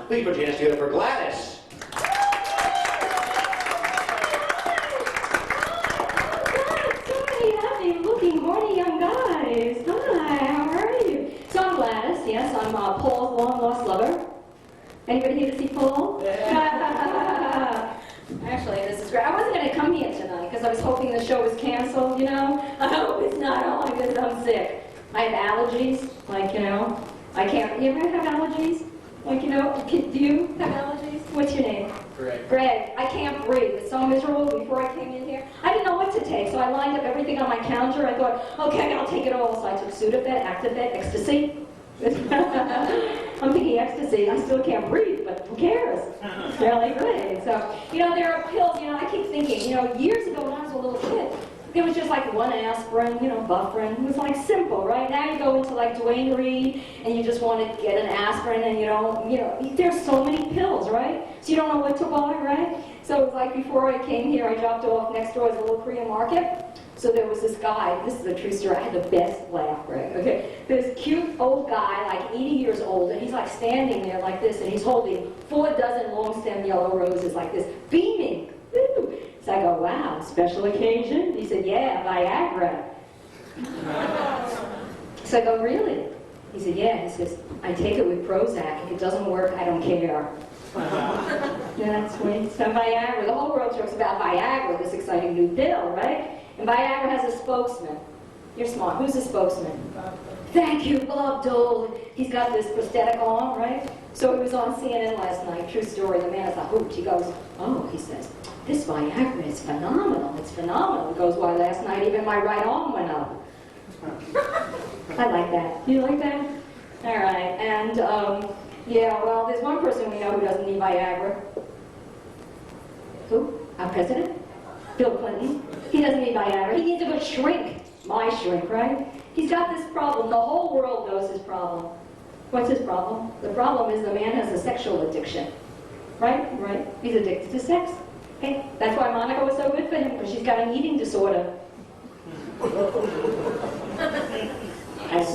Please put your hands together for Gladys. Looking horny young guys. Hi, how are you? So I'm Gladys, yes, I'm Paul's long-lost lover. Anybody here to see Paul? Actually, this is great. I wasn't going to come here tonight because I was hoping the show was canceled, you know? I hope it's not on because I'm sick. I have allergies, like, you know, I can't, you ever have allergies? Like, you know, do you have allergies? What's your name? Greg. Greg. I can't breathe. It's so miserable before I came in here. I didn't know what to take, so I lined up everything on my counter. I thought, okay, I'll take it all. So I took Sudafed, Actifed, Ecstasy. I'm thinking ecstasy. I still can't breathe, but who cares? It's really great. So, you know, there are pills, you know, I keep thinking, you know, years ago when I was a little kid, it was just like one aspirin, you know, Bufferin. It was like simple, right? Now you go into like Duane Reade and you just want to get an aspirin and you know, there's so many pills, right? So you don't know what to buy, right? So it was like before I came here, I dropped off next door is a little Korean market. So there was this guy, this is a true story, I had the best laugh, Greg, okay? This cute old guy, like 80 years old, and he's like standing there like this, and he's holding 4 dozen long stem yellow roses like this, beaming. Woo! So I go, wow, special occasion? He said, yeah, Viagra. So I go, really? He said, yeah. He says, I take it with Prozac. If it doesn't work, I don't care. Yeah, that's sweet. So Viagra, the whole world talks about Viagra, this exciting new pill, right? And Viagra has a spokesman. You're smart. Who's the spokesman? Thank you, Bob Dole. He's got this prosthetic arm, right? So he was on CNN last night. True story. The man is a hoot. He goes, oh, he says, this Viagra is phenomenal. It's phenomenal. He goes, why, last night even my right arm went up. I like that. You like that? All right. And, yeah, well, there's one person we know who doesn't need Viagra. Who? Our president? Bill Clinton. He doesn't need Viagra. He needs a good shrink. My shrink, right? He's got this problem. The whole world knows his problem. What's his problem? The problem is the man has a sexual addiction. Right? Right? He's addicted to sex. Okay? That's why Monica was so good for him, because she's got an eating disorder. I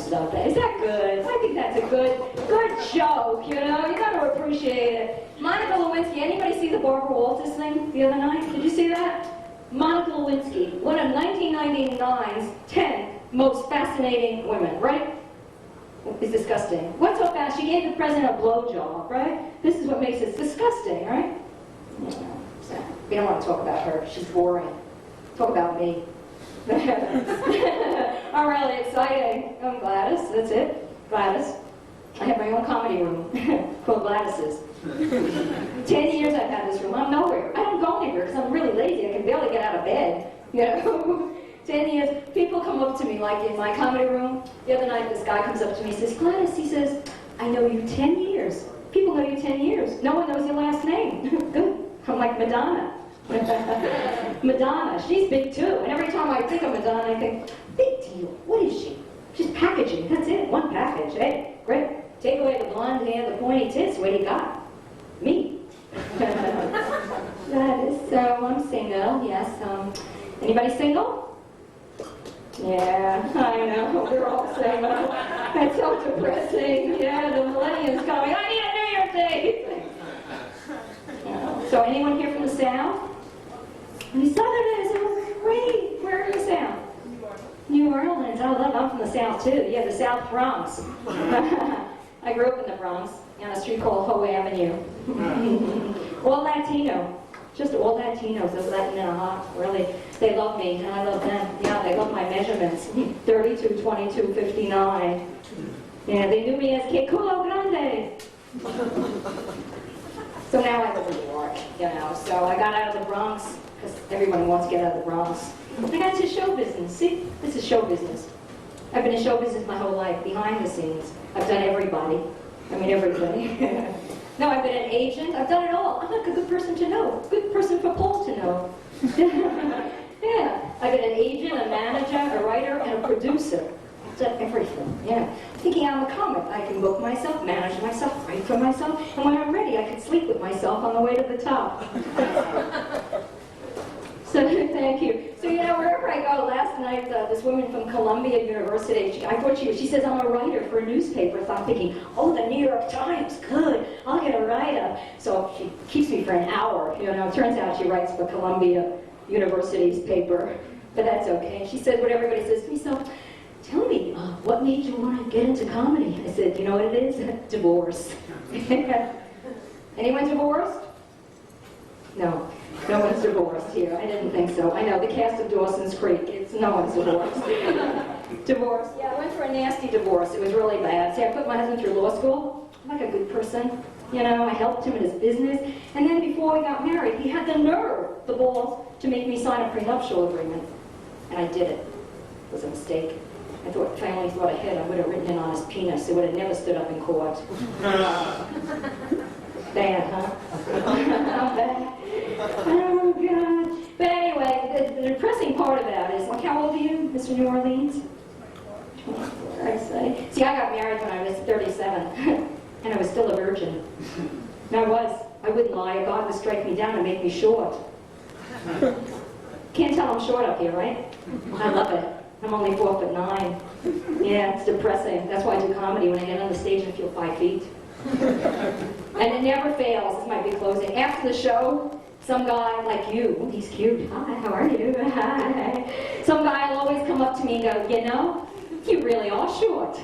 love that. Is that good? I think that's a good joke, you know? You got to appreciate it. Monica Lewinsky, anybody see the Barbara Walters thing the other night? Did you see that? Monica Lewinsky, one of 1999's 10 most fascinating women, right? It's disgusting. What's so fast? She gave the president a blowjob, right? This is what makes it disgusting, right? So, we don't want to talk about her. She's boring. Talk about me. I'm really exciting. I'm Gladys. That's it. Gladys. I have my own comedy room called Gladys's. 10 years I've had this room. I'm nowhere. I don't go anywhere because I'm really lazy. I can barely get out of bed. You know? 10 years. People come up to me, like in my comedy room. The other night, this guy comes up to me and says, Gladys, he says, I know you 10 years. People know you 10 years. No one knows your last name. Good. I'm like Madonna. Madonna. She's big too. And every time I think of Madonna, I think, big deal. What is she? She's packaging. That's it. One package. Hey, great. Take away the blonde hair, the pointy tits. What do you got? Me. That is so. I'm single. Yes. Anybody single? Yeah, I know. We're all single. That's so depressing. Yeah, the millennium's coming. I need a New Year's Day. So anyone here from the South? Any Southerners? Oh, great. Where are you South? New Orleans. I love. I'm from the South too. Yeah, the South Bronx. I grew up in the Bronx on a street called Howe Avenue. All Latino. Just all Latinos, those Latin and a half, really. They love me, and I love them. Yeah, they love my measurements. 32, 22, 59. Yeah, they knew me as Que Culo Grande. So now I live in New York, you know. So I got out of the Bronx, because everybody wants to get out of the Bronx. I got into show business. See, this is show business. I've been in show business my whole life, behind the scenes. I've done everybody. I mean, everybody. No, I've been an agent. I've done it all. I'm like a good person to know. Good person for Paul to know. Yeah. I've been an agent, a manager, a writer, and a producer. I've done everything. Yeah. Thinking I'm a comic. I can book myself, manage myself, write for myself, and when I'm ready, I can sleep with myself on the way to the top. So, thank you. So, you know, wherever I go, last night, this woman from Columbia University, she says, I'm a writer for a newspaper. So I'm thinking, oh, the New York Times, good. I'll get a So she keeps me for an hour. You know, it turns out she writes for Columbia University's paper, but that's okay. She said what everybody says to me, so tell me, what made you want to get into comedy? I said, you know what it is? Divorce. Anyone divorced? No. No one's divorced here. I didn't think so. I know, the cast of Dawson's Creek, no one's divorced. Divorce? Yeah, I went for a nasty divorce. It was really bad. See, I put my husband through law school. I'm like a good person. You know, I helped him in his business. And then before we got married, he had the nerve, the balls, to make me sign a prenuptial agreement. And I did it. It was a mistake. I thought, family thought ahead, I would have written it on his penis. It would have never stood up in court. Bad, huh? Bad. Oh, God. But anyway, the depressing part about it is, like, how old are you, Mr. New Orleans? 24, I say. See, I got married when I was 37, and I was still a virgin. And I was. I wouldn't lie. God would strike me down and make me short. Can't tell I'm short up here, right? I love it. I'm only 4'9". Yeah, it's depressing. That's why I do comedy. When I get on the stage, I feel 5 feet. And it never fails. This might be closing. After the show, some guy like you, he's cute. Hi, how are you? Hi. Some guy will always come up to me and go, you know, you really are short.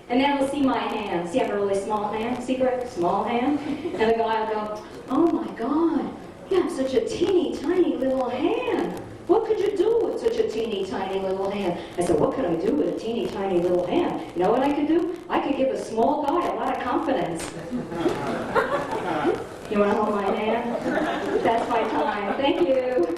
And then he'll see my hand. See, I have a really small hand. Secret? Small hand. And the guy will go, oh my God, you have such a teeny tiny little hand. What could you do with such a teeny tiny little hand? I said, what could I do with a teeny tiny little hand? You know what I could do? I could give a small guy a lot of confidence. You want to hold my hand? That's my time. Thank you.